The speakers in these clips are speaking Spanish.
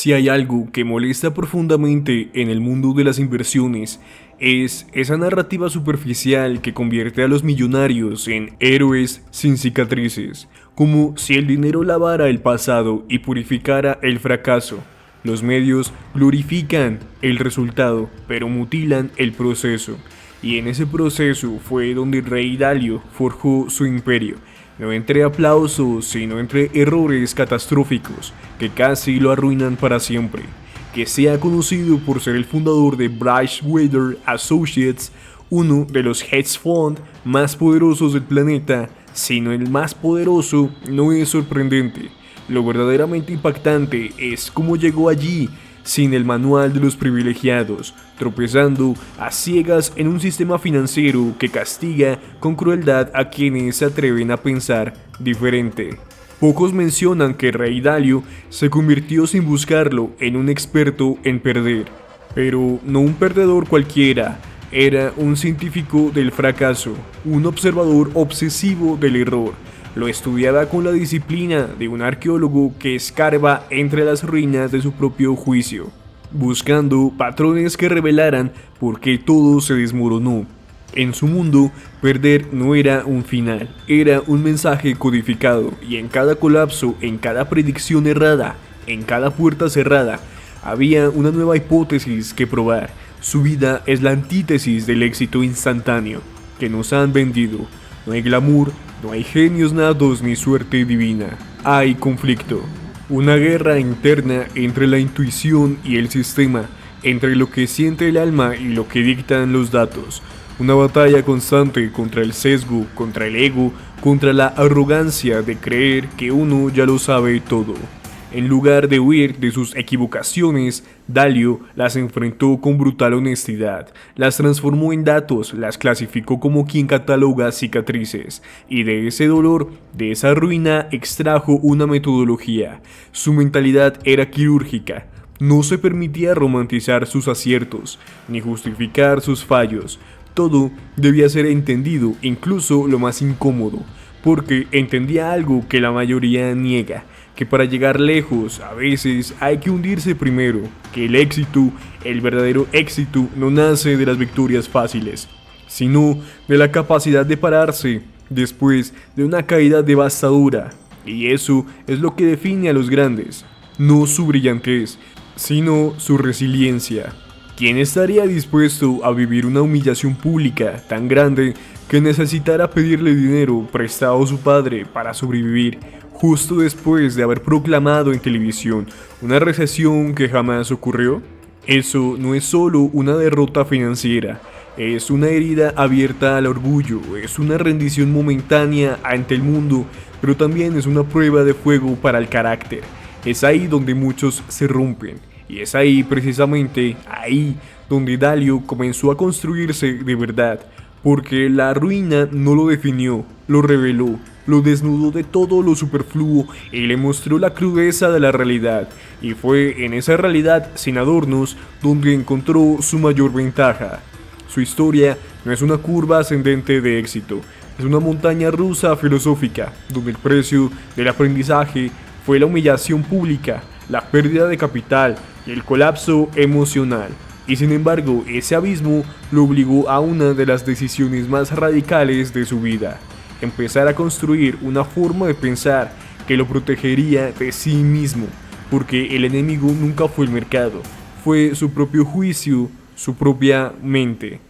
Si hay algo que molesta profundamente en el mundo de las inversiones, es esa narrativa superficial que convierte a los millonarios en héroes sin cicatrices, como si el dinero lavara el pasado y purificara el fracaso. Los medios glorifican el resultado, pero mutilan el proceso. Y en ese proceso fue donde el rey Dalio forjó su imperio, no entre aplausos, sino entre errores catastróficos que casi lo arruinan para siempre. Que sea conocido por ser el fundador de Bridgewater Associates, uno de los hedge fund más poderosos del planeta, sino el más poderoso, no es sorprendente. Lo verdaderamente impactante es cómo llegó allí sin el manual de los privilegiados, tropezando a ciegas en un sistema financiero que castiga con crueldad a quienes se atreven a pensar diferente. Pocos mencionan que Rey Dalio se convirtió sin buscarlo en un experto en perder, pero no un perdedor cualquiera. Era un científico del fracaso, un observador obsesivo del error. Lo estudiaba con la disciplina de un arqueólogo que escarba entre las ruinas de su propio juicio, buscando patrones que revelaran por qué todo se desmoronó. En su mundo, perder no era un final, era un mensaje codificado, y en cada colapso, en cada predicción errada, en cada puerta cerrada, había una nueva hipótesis que probar. Su vida es la antítesis del éxito instantáneo que nos han vendido. No hay glamour, no hay genios natos ni suerte divina. Hay conflicto. Una guerra interna entre la intuición y el sistema, entre lo que siente el alma y lo que dictan los datos. Una batalla constante contra el sesgo, contra el ego, contra la arrogancia de creer que uno ya lo sabe todo. En lugar de huir de sus equivocaciones, Dalio las enfrentó con brutal honestidad, las transformó en datos, las clasificó como quien cataloga cicatrices, y de ese dolor, de esa ruina, extrajo una metodología. Su mentalidad era quirúrgica, no se permitía romantizar sus aciertos, ni justificar sus fallos. Todo debía ser entendido, incluso lo más incómodo, porque entendía algo que la mayoría niega, que para llegar lejos a veces hay que hundirse primero, que el éxito, el verdadero éxito, no nace de las victorias fáciles, sino de la capacidad de pararse después de una caída devastadora. Y eso es lo que define a los grandes, no su brillantez, sino su resiliencia. ¿Quién estaría dispuesto a vivir una humillación pública tan grande que necesitara pedirle dinero prestado a su padre para sobrevivir, justo después de haber proclamado en televisión una recesión que jamás ocurrió? Eso no es solo una derrota financiera, es una herida abierta al orgullo, es una rendición momentánea ante el mundo, pero también es una prueba de fuego para el carácter. Es ahí donde muchos se rompen, y es ahí, precisamente ahí, donde Dalio comenzó a construirse de verdad, porque la ruina no lo definió, lo reveló, lo desnudó de todo lo superfluo y le mostró la crudeza de la realidad, y fue en esa realidad sin adornos donde encontró su mayor ventaja. Su historia no es una curva ascendente de éxito, es una montaña rusa filosófica, donde el precio del aprendizaje fue la humillación pública, la pérdida de capital y el colapso emocional. Y sin embargo, ese abismo lo obligó a una de las decisiones más radicales de su vida: empezar a construir una forma de pensar que lo protegería de sí mismo, porque el enemigo nunca fue el mercado, fue su propio juicio, su propia mente.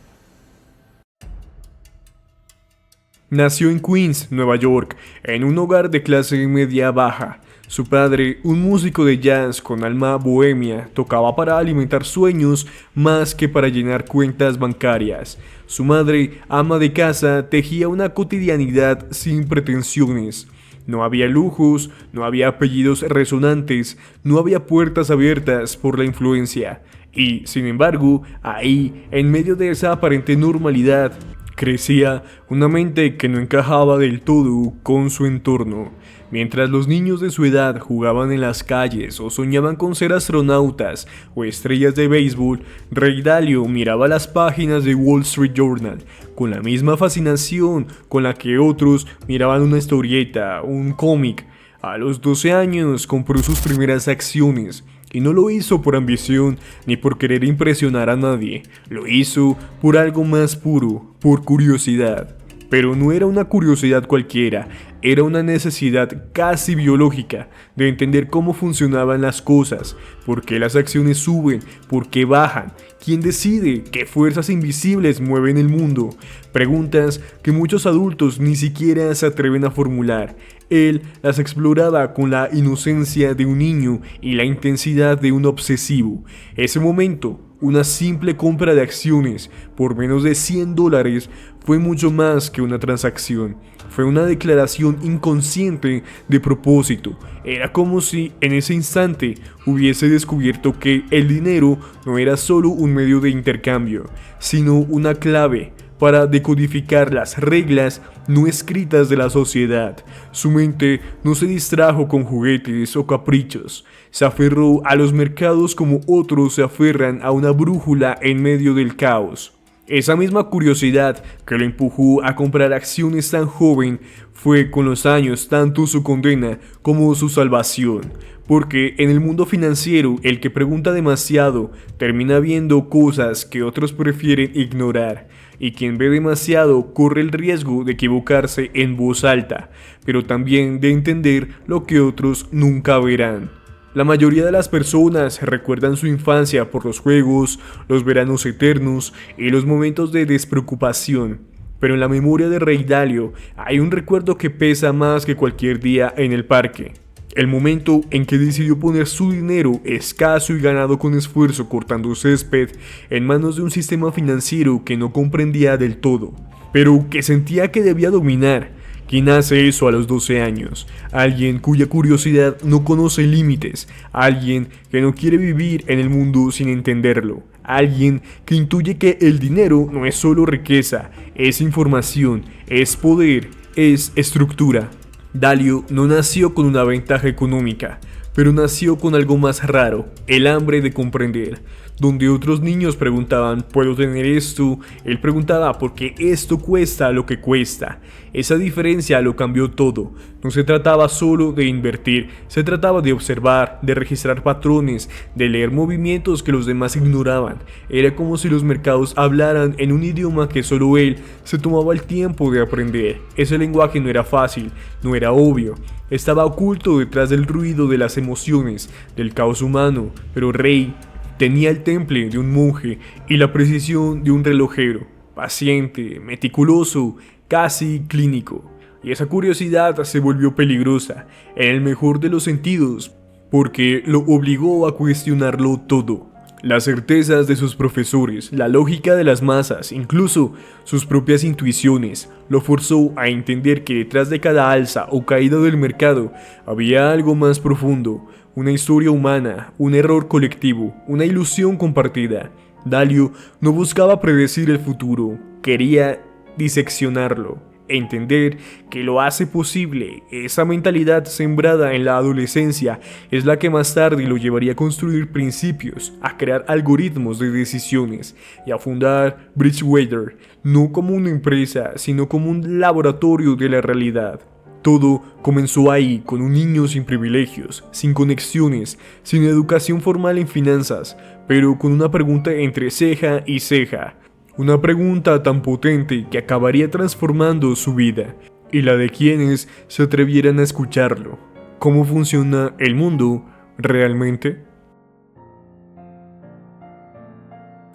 Nació en Queens, Nueva York, en un hogar de clase media baja. Su padre, un músico de jazz con alma bohemia, tocaba para alimentar sueños más que para llenar cuentas bancarias. Su madre, ama de casa, tejía una cotidianidad sin pretensiones. No había lujos, no había apellidos resonantes, no había puertas abiertas por la influencia. Y, sin embargo, ahí, en medio de esa aparente normalidad, crecía una mente que no encajaba del todo con su entorno. Mientras los niños de su edad jugaban en las calles o soñaban con ser astronautas o estrellas de béisbol, Rey Dalio miraba las páginas de Wall Street Journal con la misma fascinación con la que otros miraban una historieta o un cómic. A los 12 años compró sus primeras acciones Y no lo hizo por ambición ni por querer impresionar a nadie, lo hizo por algo más puro, por curiosidad. Pero no era una curiosidad cualquiera, era una necesidad casi biológica de entender cómo funcionaban las cosas, por qué las acciones suben, por qué bajan, quién decide, qué fuerzas invisibles mueven el mundo. Preguntas que muchos adultos ni siquiera se atreven a formular. Él las exploraba con la inocencia de un niño y la intensidad de un obsesivo. Ese momento, una simple compra de acciones por menos de $100, fue mucho más que una transacción. Fue una declaración inconsciente de propósito. Era como si en ese instante hubiese descubierto que el dinero no era solo un medio de intercambio, sino una clave para decodificar las reglas no escritas de la sociedad. Su mente no se distrajo con juguetes o caprichos, se aferró a los mercados como otros se aferran a una brújula en medio del caos. Esa misma curiosidad que lo empujó a comprar acciones tan joven fue con los años tanto su condena como su salvación. Porque en el mundo financiero el que pregunta demasiado termina viendo cosas que otros prefieren ignorar. Y quien ve demasiado corre el riesgo de equivocarse en voz alta, pero también de entender lo que otros nunca verán. La mayoría de las personas recuerdan su infancia por los juegos, los veranos eternos y los momentos de despreocupación. Pero en la memoria de Rey Dalio hay un recuerdo que pesa más que cualquier día en el parque. El momento en que decidió poner su dinero, escaso y ganado con esfuerzo cortando césped, en manos de un sistema financiero que no comprendía del todo, pero que sentía que debía dominar. ¿Quién hace eso a los 12 años? Alguien cuya curiosidad no conoce límites, alguien que no quiere vivir en el mundo sin entenderlo, alguien que intuye que el dinero no es solo riqueza, es información, es poder, es estructura. Dalio no nació con una ventaja económica, pero nació con algo más raro, el hambre de comprender. Donde otros niños preguntaban, ¿puedo tener esto? Él preguntaba, ¿por qué esto cuesta lo que cuesta? Esa diferencia lo cambió todo. No se trataba solo de invertir, se trataba de observar, de registrar patrones, de leer movimientos que los demás ignoraban. Era como si los mercados hablaran en un idioma que solo él se tomaba el tiempo de aprender. Ese lenguaje no era fácil, no era obvio. Estaba oculto detrás del ruido de las emociones, del caos humano, pero Rey tenía el temple de un monje y la precisión de un relojero, paciente, meticuloso, casi clínico. Y esa curiosidad se volvió peligrosa, en el mejor de los sentidos, porque lo obligó a cuestionarlo todo. Las certezas de sus profesores, la lógica de las masas, incluso sus propias intuiciones, lo forzó a entender que detrás de cada alza o caída del mercado había algo más profundo, una historia humana, un error colectivo, una ilusión compartida. Dalio no buscaba predecir el futuro, quería diseccionarlo, entender que lo hace posible. Esa mentalidad sembrada en la adolescencia es la que más tarde lo llevaría a construir principios, a crear algoritmos de decisiones y a fundar Bridgewater, no como una empresa, sino como un laboratorio de la realidad. Todo comenzó ahí, con un niño sin privilegios, sin conexiones, sin educación formal en finanzas, pero con una pregunta entre ceja y ceja. Una pregunta tan potente que acabaría transformando su vida, y la de quienes se atrevieran a escucharlo. ¿Cómo funciona el mundo realmente?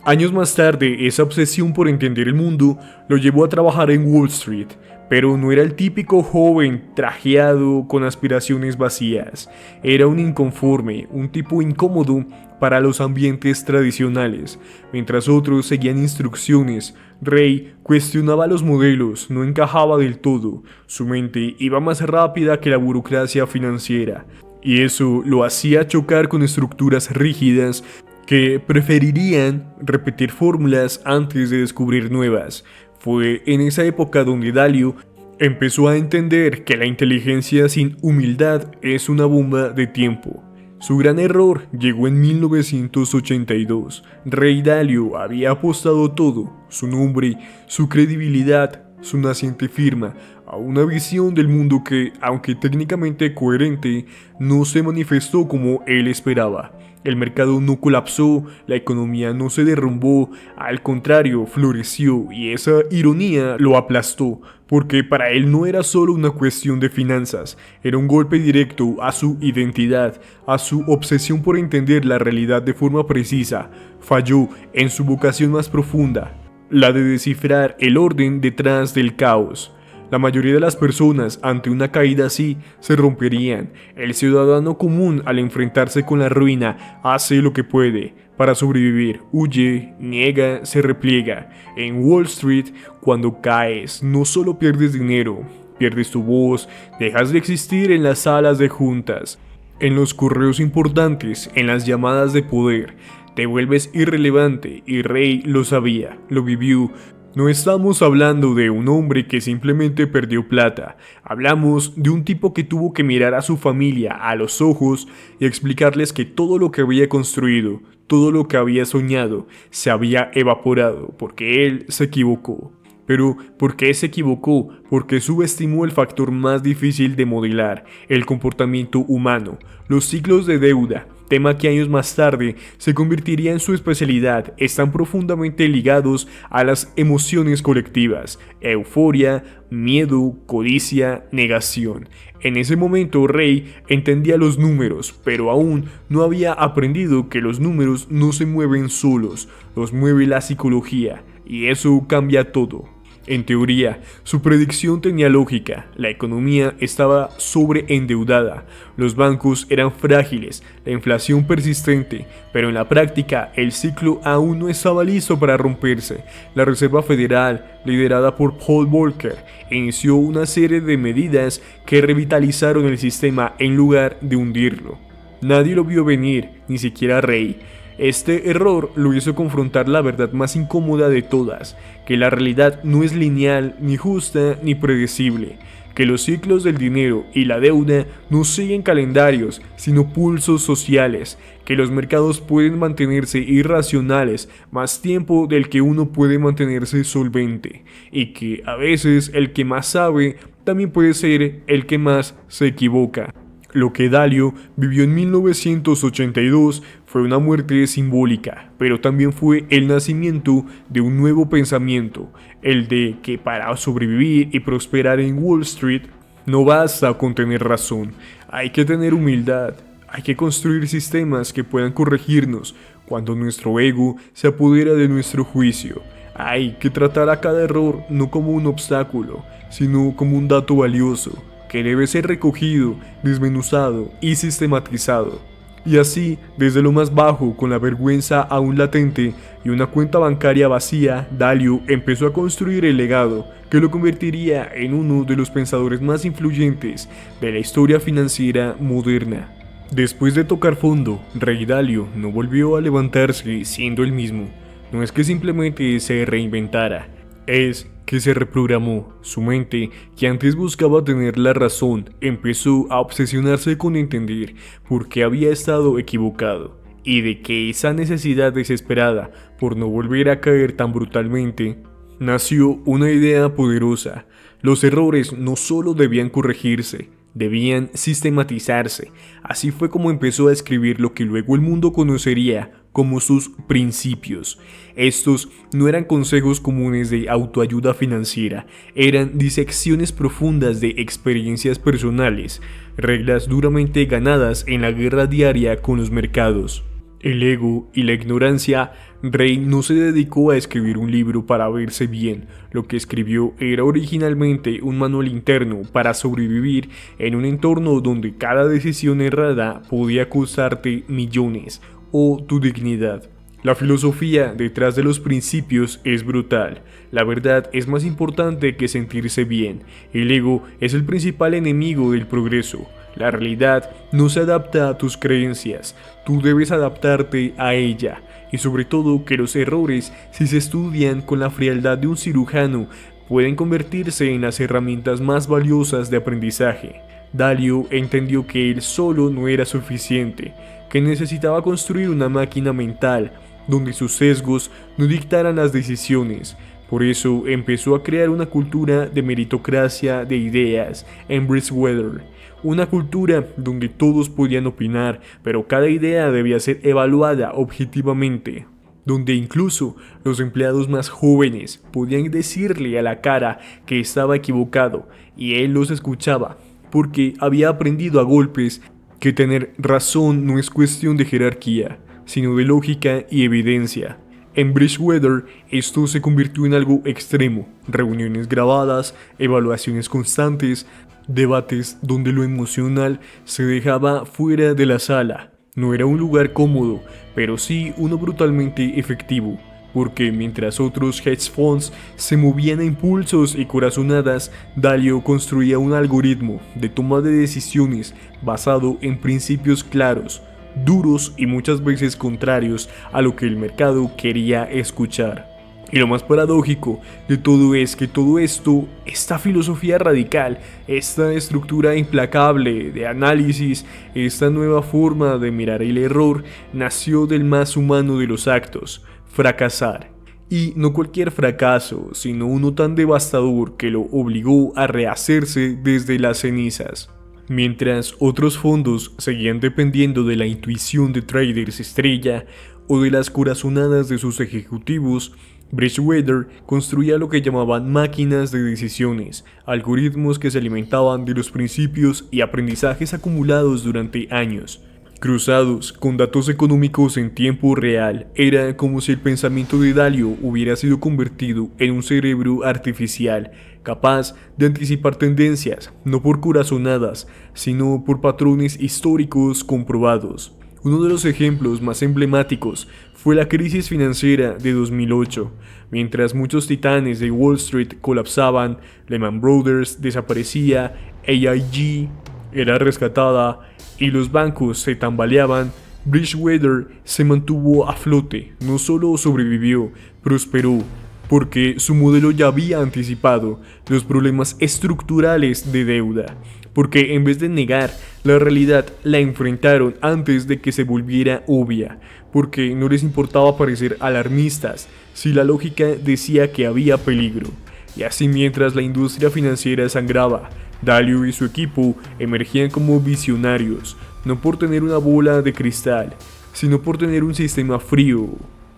Años más tarde, esa obsesión por entender el mundo lo llevó a trabajar en Wall Street, pero no era el típico joven trajeado con aspiraciones vacías. Era un inconforme, un tipo incómodo para los ambientes tradicionales. Mientras otros seguían instrucciones, Rey cuestionaba los modelos, no encajaba del todo. Su mente iba más rápida que la burocracia financiera, y eso lo hacía chocar con estructuras rígidas que preferirían repetir fórmulas antes de descubrir nuevas. Fue en esa época donde Dalio empezó a entender que la inteligencia sin humildad es una bomba de tiempo. Su gran error llegó en 1982. Rey Dalio había apostado todo, su nombre, su credibilidad, su naciente firma, a una visión del mundo que, aunque técnicamente coherente, no se manifestó como él esperaba. El mercado no colapsó, la economía no se derrumbó, al contrario, floreció y esa ironía lo aplastó, porque para él no era solo una cuestión de finanzas, era un golpe directo a su identidad, a su obsesión por entender la realidad de forma precisa. Falló en su vocación más profunda, la de descifrar el orden detrás del caos. La mayoría de las personas ante una caída así se romperían. El ciudadano común al enfrentarse con la ruina hace lo que puede para sobrevivir, huye, niega, se repliega. En Wall Street, cuando caes, no solo pierdes dinero, pierdes tu voz, dejas de existir en las salas de juntas, en los correos importantes, en las llamadas de poder. Te vuelves irrelevante y Rey lo sabía, lo vivió. No estamos hablando de un hombre que simplemente perdió plata, hablamos de un tipo que tuvo que mirar a su familia a los ojos y explicarles que todo lo que había construido, todo lo que había soñado, se había evaporado porque él se equivocó. Pero, ¿por qué se equivocó? Porque subestimó el factor más difícil de modelar, el comportamiento humano, los ciclos de deuda, tema que años más tarde se convertiría en su especialidad. Están profundamente ligados a las emociones colectivas, euforia, miedo, codicia, negación. En ese momento Rey entendía los números, pero aún no había aprendido que los números no se mueven solos, los mueve la psicología, y eso cambia todo. En teoría, su predicción tenía lógica, la economía estaba sobreendeudada, los bancos eran frágiles, la inflación persistente, pero en la práctica el ciclo aún no estaba listo para romperse. La Reserva Federal, liderada por Paul Volcker, inició una serie de medidas que revitalizaron el sistema en lugar de hundirlo. Nadie lo vio venir, ni siquiera Rey. Este error lo hizo confrontar la verdad más incómoda de todas, que la realidad no es lineal, ni justa, ni predecible, que los ciclos del dinero y la deuda no siguen calendarios, sino pulsos sociales, que los mercados pueden mantenerse irracionales más tiempo del que uno puede mantenerse solvente, y que a veces el que más sabe también puede ser el que más se equivoca. Lo que Dalio vivió en 1982 fue una muerte simbólica, pero también fue el nacimiento de un nuevo pensamiento, el de que para sobrevivir y prosperar en Wall Street no basta con tener razón, hay que tener humildad, hay que construir sistemas que puedan corregirnos cuando nuestro ego se apodera de nuestro juicio. Hay que tratar a cada error no como un obstáculo, sino como un dato valioso, que debe ser recogido, desmenuzado y sistematizado. Y así, desde lo más bajo, con la vergüenza aún latente y una cuenta bancaria vacía, Dalio empezó a construir el legado que lo convertiría en uno de los pensadores más influyentes de la historia financiera moderna. Después de tocar fondo, Rey Dalio no volvió a levantarse siendo el mismo. No es que simplemente se reinventara, es que se reprogramó. Su mente, que antes buscaba tener la razón, empezó a obsesionarse con entender por qué había estado equivocado, y de que esa necesidad desesperada por no volver a caer tan brutalmente, nació una idea poderosa. Los errores no solo debían corregirse, debían sistematizarse. Así fue como empezó a escribir lo que luego el mundo conocería como sus principios. Estos no eran consejos comunes de autoayuda financiera, eran disecciones profundas de experiencias personales, reglas duramente ganadas en la guerra diaria con los mercados. El ego y la ignorancia. Rey no se dedicó a escribir un libro para verse bien. Lo que escribió era originalmente un manual interno para sobrevivir en un entorno donde cada decisión errada podía costarte millones o tu dignidad. La filosofía detrás de los principios es brutal. La verdad es más importante que sentirse bien. El ego es el principal enemigo del progreso. La realidad no se adapta a tus creencias, tú debes adaptarte a ella. Y sobre todo que los errores, si se estudian con la frialdad de un cirujano, pueden convertirse en las herramientas más valiosas de aprendizaje. Dalio entendió que él solo no era suficiente, que necesitaba construir una máquina mental donde sus sesgos no dictaran las decisiones. Por eso empezó a crear una cultura de meritocracia de ideas en Bridgewater, Una cultura donde todos podían opinar, pero cada idea debía ser evaluada objetivamente. Donde incluso los empleados más jóvenes podían decirle a la cara que estaba equivocado y él los escuchaba, porque había aprendido a golpes que tener razón no es cuestión de jerarquía, sino de lógica y evidencia. En Bridgewater esto se convirtió en algo extremo, reuniones grabadas, evaluaciones constantes, debates donde lo emocional se dejaba fuera de la sala. No era un lugar cómodo, pero sí uno brutalmente efectivo, porque mientras otros hedge funds se movían a impulsos y corazonadas, Dalio construía un algoritmo de toma de decisiones basado en principios claros, duros y muchas veces contrarios a lo que el mercado quería escuchar. Y lo más paradójico de todo es que todo esto, esta filosofía radical, esta estructura implacable de análisis, esta nueva forma de mirar el error, nació del más humano de los actos, fracasar. Y no cualquier fracaso, sino uno tan devastador que lo obligó a rehacerse desde las cenizas. Mientras otros fondos seguían dependiendo de la intuición de traders estrella o de las corazonadas de sus ejecutivos, Bridgewater construía lo que llamaban máquinas de decisiones, algoritmos que se alimentaban de los principios y aprendizajes acumulados durante años. Cruzados con datos económicos en tiempo real, era como si el pensamiento de Dalio hubiera sido convertido en un cerebro artificial, capaz de anticipar tendencias, no por corazonadas, sino por patrones históricos comprobados. Uno de los ejemplos más emblemáticos fue la crisis financiera de 2008. Mientras muchos titanes de Wall Street colapsaban, Lehman Brothers desaparecía, AIG era rescatada y los bancos se tambaleaban, Bridgewater se mantuvo a flote, no solo sobrevivió, prosperó, porque su modelo ya había anticipado los problemas estructurales de deuda, porque en vez de negar la realidad la enfrentaron antes de que se volviera obvia, porque no les importaba parecer alarmistas si la lógica decía que había peligro. Y así mientras la industria financiera sangraba, Dalio y su equipo emergían como visionarios, no por tener una bola de cristal, sino por tener un sistema frío,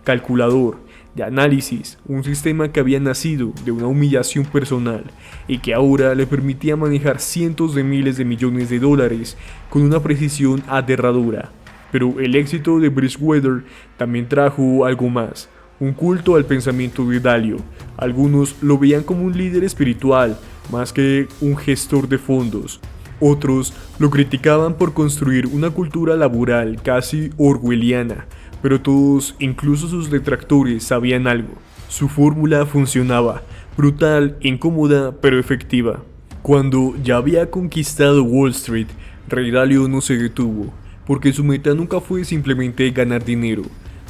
calculador, de análisis, un sistema que había nacido de una humillación personal y que ahora le permitía manejar cientos de miles de millones de dólares con una precisión aterradora. Pero el éxito de Bridgewater también trajo algo más, un culto al pensamiento de Dalio. Algunos lo veían como un líder espiritual, más que un gestor de fondos. Otros lo criticaban por construir una cultura laboral casi orwelliana, pero todos, incluso sus detractores, sabían algo. Su fórmula funcionaba, brutal, incómoda, pero efectiva. Cuando ya había conquistado Wall Street, Ray Dalio no se detuvo, porque su meta nunca fue simplemente ganar dinero.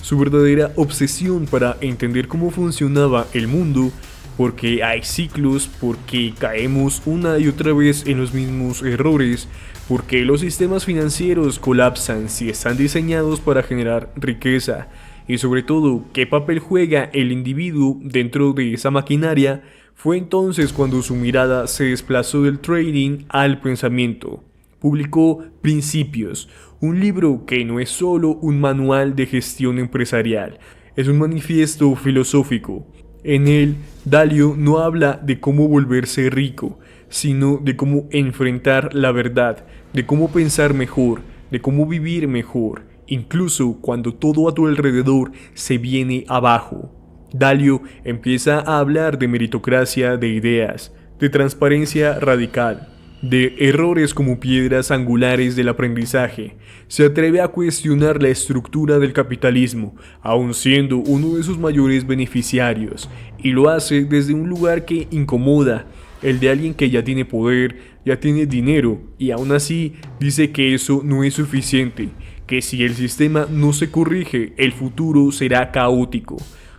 Su verdadera obsesión para entender cómo funcionaba el mundo, porque hay ciclos, porque caemos una y otra vez en los mismos errores, porque los sistemas financieros colapsan si están diseñados para generar riqueza, y sobre todo qué papel juega el individuo dentro de esa maquinaria, fue entonces cuando su mirada se desplazó del trading al pensamiento. Publicó Principios, un libro que no es solo un manual de gestión empresarial, es un manifiesto filosófico. En él, Dalio no habla de cómo volverse rico, sino de cómo enfrentar la verdad, de cómo pensar mejor, de cómo vivir mejor, incluso cuando todo a tu alrededor se viene abajo. Dalio empieza a hablar de meritocracia de ideas, de transparencia radical, de errores como piedras angulares del aprendizaje. Se atreve a cuestionar la estructura del capitalismo, aun siendo uno de sus mayores beneficiarios, y lo hace desde un lugar que incomoda, el de alguien que ya tiene poder, ya tiene dinero, y aún así dice que eso no es suficiente, que si el sistema no se corrige, el futuro será caótico,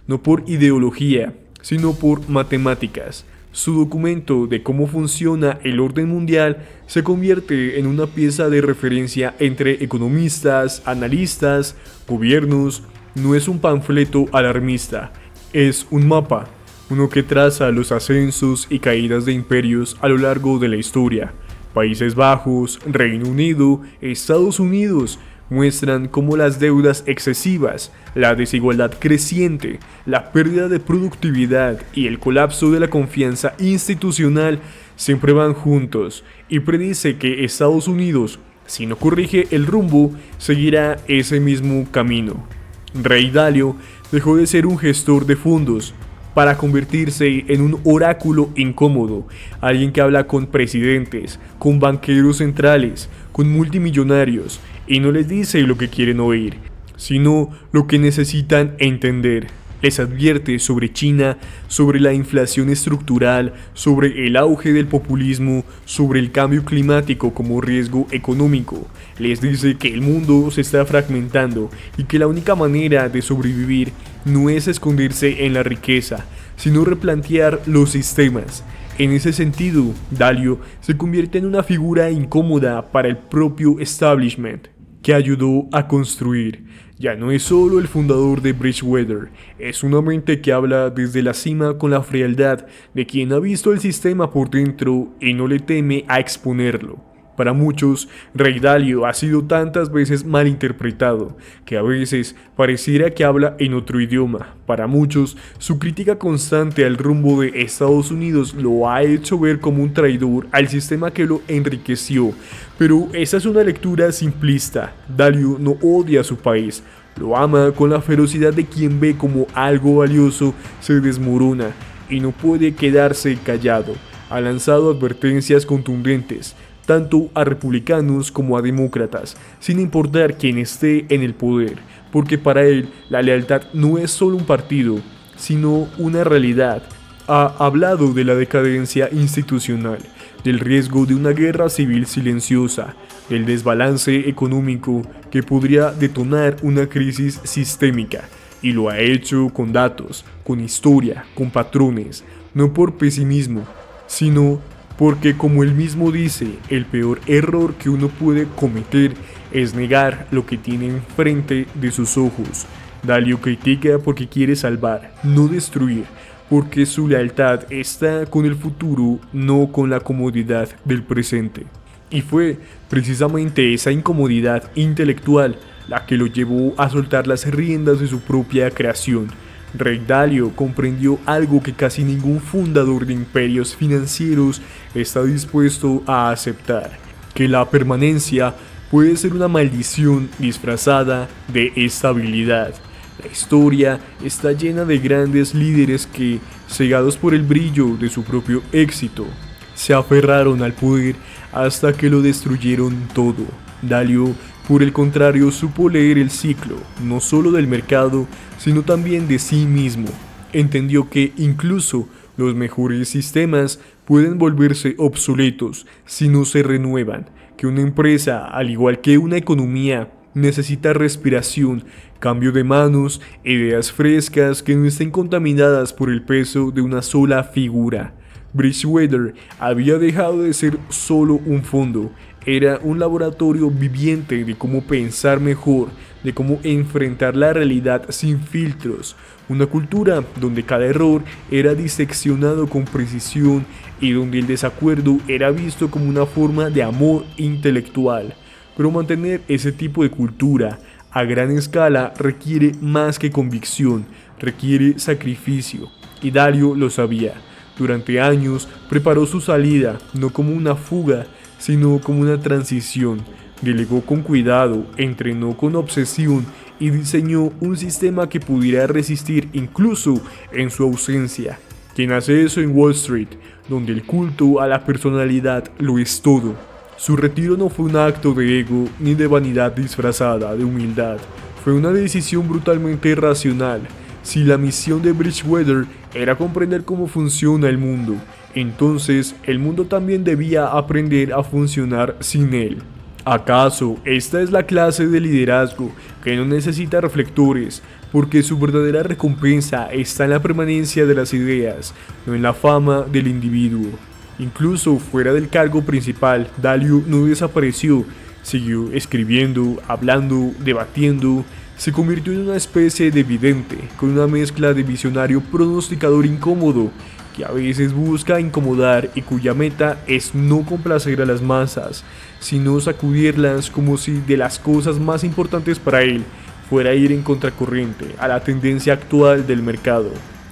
no por ideología, sino por matemáticas. Su documento de cómo funciona el orden mundial se convierte en una pieza de referencia entre economistas, analistas, gobiernos. No es un panfleto alarmista, es un mapa, uno que traza los ascensos y caídas de imperios a lo largo de la historia, Países Bajos, Reino Unido, Estados Unidos muestran cómo las deudas excesivas, la desigualdad creciente, la pérdida de productividad y el colapso de la confianza institucional siempre van juntos, y predice que Estados Unidos, si no corrige el rumbo, seguirá ese mismo camino. Ray Dalio dejó de ser un gestor de fondos para convertirse en un oráculo incómodo, alguien que habla con presidentes, con banqueros centrales, con multimillonarios, y no les dice lo que quieren oír, sino lo que necesitan entender. Les advierte sobre China, sobre la inflación estructural, sobre el auge del populismo, sobre el cambio climático como riesgo económico. Les dice que el mundo se está fragmentando y que la única manera de sobrevivir no es esconderse en la riqueza, sino replantear los sistemas. En ese sentido, Dalio se convierte en una figura incómoda para el propio establishment que ayudó a construir. Ya no es solo el fundador de Bridgewater, es una mente que habla desde la cima con la frialdad de quien ha visto el sistema por dentro y no le teme a exponerlo. Para muchos, Ray Dalio ha sido tantas veces malinterpretado que a veces pareciera que habla en otro idioma. Para muchos, su crítica constante al rumbo de Estados Unidos lo ha hecho ver como un traidor al sistema que lo enriqueció. Pero esa es una lectura simplista. Dalio no odia a su país, lo ama con la ferocidad de quien ve como algo valioso se desmorona y no puede quedarse callado. Ha lanzado advertencias contundentes tanto a republicanos como a demócratas, sin importar quién esté en el poder, porque para él la lealtad no es solo un partido, sino una realidad. Ha hablado de la decadencia institucional, del riesgo de una guerra civil silenciosa, del desbalance económico que podría detonar una crisis sistémica, y lo ha hecho con datos, con historia, con patrones, no por pesimismo, sino porque, como él mismo dice, el peor error que uno puede cometer es negar lo que tiene enfrente de sus ojos. Dalio critica porque quiere salvar, no destruir, porque su lealtad está con el futuro, no con la comodidad del presente. Y fue precisamente esa incomodidad intelectual la que lo llevó a soltar las riendas de su propia creación. Ray Dalio comprendió algo que casi ningún fundador de imperios financieros está dispuesto a aceptar, que la permanencia puede ser una maldición disfrazada de estabilidad. La historia está llena de grandes líderes que, cegados por el brillo de su propio éxito, se aferraron al poder hasta que lo destruyeron todo. Dalio, por el contrario, supo leer el ciclo, no solo del mercado, sino también de sí mismo. Entendió que incluso los mejores sistemas pueden volverse obsoletos si no se renuevan, que una empresa, al igual que una economía, necesita respiración, cambio de manos, ideas frescas que no estén contaminadas por el peso de una sola figura. Bridgewater había dejado de ser solo un fondo, era un laboratorio viviente de cómo pensar mejor, de cómo enfrentar la realidad sin filtros, una cultura donde cada error era diseccionado con precisión y donde el desacuerdo era visto como una forma de amor intelectual. Pero mantener ese tipo de cultura a gran escala requiere más que convicción, requiere sacrificio, y Dalio lo sabía. Durante años preparó su salida, no como una fuga, sino como una transición. Delegó con cuidado, entrenó con obsesión y diseñó un sistema que pudiera resistir incluso en su ausencia. Quien hace eso en Wall Street, donde el culto a la personalidad lo es todo. Su retiro no fue un acto de ego ni de vanidad disfrazada de humildad, fue una decisión brutalmente racional. Si la misión de Bridgewater era comprender cómo funciona el mundo, entonces el mundo también debía aprender a funcionar sin él. ¿Acaso esta es la clase de liderazgo que no necesita reflectores, porque su verdadera recompensa está en la permanencia de las ideas, no en la fama del individuo? Incluso fuera del cargo principal, Dalio no desapareció, siguió escribiendo, hablando, debatiendo. Se convirtió en una especie de vidente, con una mezcla de visionario pronosticador incómodo que a veces busca incomodar y cuya meta es no complacer a las masas, sino sacudirlas como si de las cosas más importantes para él fuera ir en contracorriente a la tendencia actual del mercado.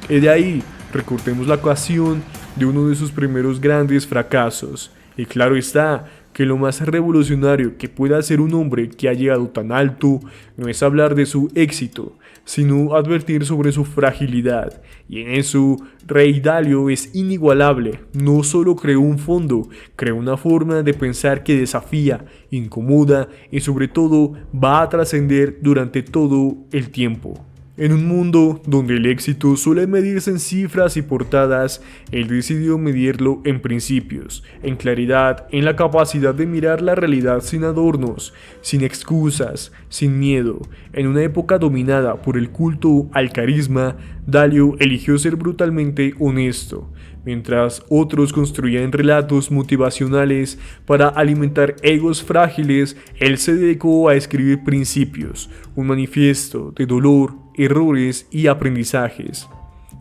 Y de ahí recordemos la ocasión de uno de sus primeros grandes fracasos. Y claro está que lo más revolucionario que pueda hacer un hombre que ha llegado tan alto no es hablar de su éxito, sino advertir sobre su fragilidad. Y en eso, Ray Dalio es inigualable. No solo creó un fondo, creó una forma de pensar que desafía, incomoda y sobre todo va a trascender durante todo el tiempo. En un mundo donde el éxito suele medirse en cifras y portadas, él decidió medirlo en principios, en claridad, en la capacidad de mirar la realidad sin adornos, sin excusas, sin miedo. En una época dominada por el culto al carisma, Dalio eligió ser brutalmente honesto. Mientras otros construían relatos motivacionales para alimentar egos frágiles, él se dedicó a escribir principios, un manifiesto de dolor, errores y aprendizajes,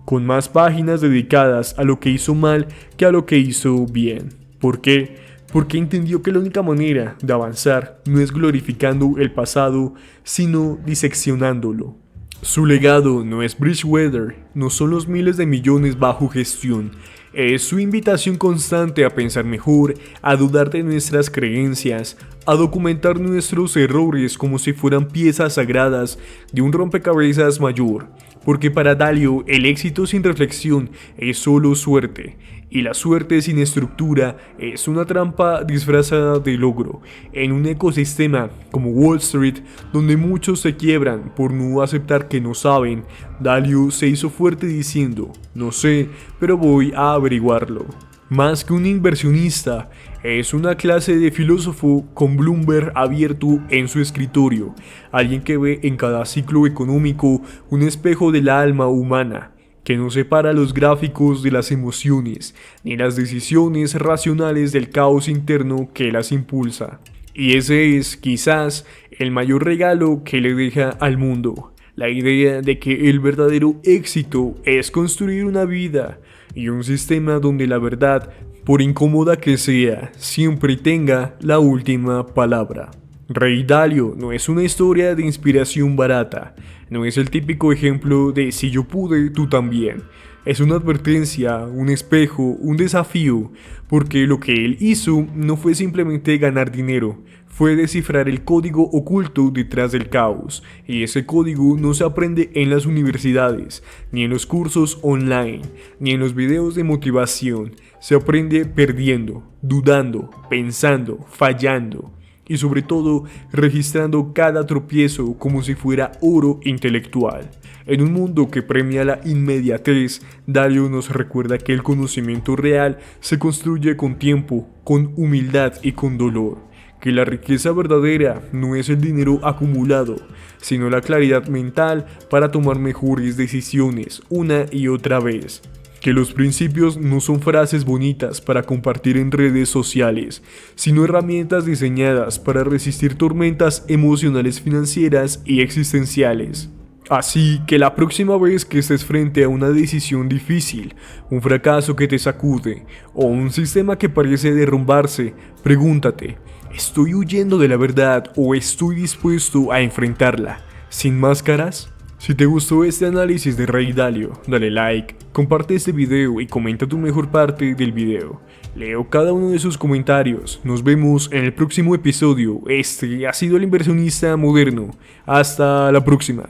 con más páginas dedicadas a lo que hizo mal que a lo que hizo bien. ¿Por qué? Porque entendió que la única manera de avanzar no es glorificando el pasado, sino diseccionándolo. Su legado no es Bridgewater, no son los miles de millones bajo gestión, es su invitación constante a pensar mejor, a dudar de nuestras creencias, a documentar nuestros errores como si fueran piezas sagradas de un rompecabezas mayor. Porque para Dalio el éxito sin reflexión es solo suerte, y la suerte sin estructura es una trampa disfrazada de logro, en un ecosistema como Wall Street donde muchos se quiebran por no aceptar que no saben. Dalio se hizo fuerte diciendo, no sé, pero voy a averiguarlo. Más que un inversionista, es una clase de filósofo con Bloomberg abierto en su escritorio, alguien que ve en cada ciclo económico un espejo del alma humana, que no separa los gráficos de las emociones, ni las decisiones racionales del caos interno que las impulsa. Y ese es, quizás, el mayor regalo que le deja al mundo, la idea de que el verdadero éxito es construir una vida y un sistema donde la verdad, por incómoda que sea, siempre tenga la última palabra. Ray Dalio no es una historia de inspiración barata, no es el típico ejemplo de si yo pude, tú también. Es una advertencia, un espejo, un desafío, porque lo que él hizo no fue simplemente ganar dinero, fue descifrar el código oculto detrás del caos, y ese código no se aprende en las universidades, ni en los cursos online, ni en los videos de motivación, se aprende perdiendo, dudando, pensando, fallando. Y sobre todo, registrando cada tropiezo como si fuera oro intelectual. En un mundo que premia la inmediatez, Dalio nos recuerda que el conocimiento real se construye con tiempo, con humildad y con dolor. Que la riqueza verdadera no es el dinero acumulado, sino la claridad mental para tomar mejores decisiones una y otra vez. Que los principios no son frases bonitas para compartir en redes sociales, sino herramientas diseñadas para resistir tormentas emocionales, financieras y existenciales. Así que la próxima vez que estés frente a una decisión difícil, un fracaso que te sacude o un sistema que parece derrumbarse, pregúntate, ¿estoy huyendo de la verdad o estoy dispuesto a enfrentarla? ¿Sin máscaras? Si te gustó este análisis de Ray Dalio, dale like, comparte este video y comenta tu mejor parte del video. Leo cada uno de sus comentarios. Nos vemos en el próximo episodio. Este ha sido El Inversionista Moderno. Hasta la próxima.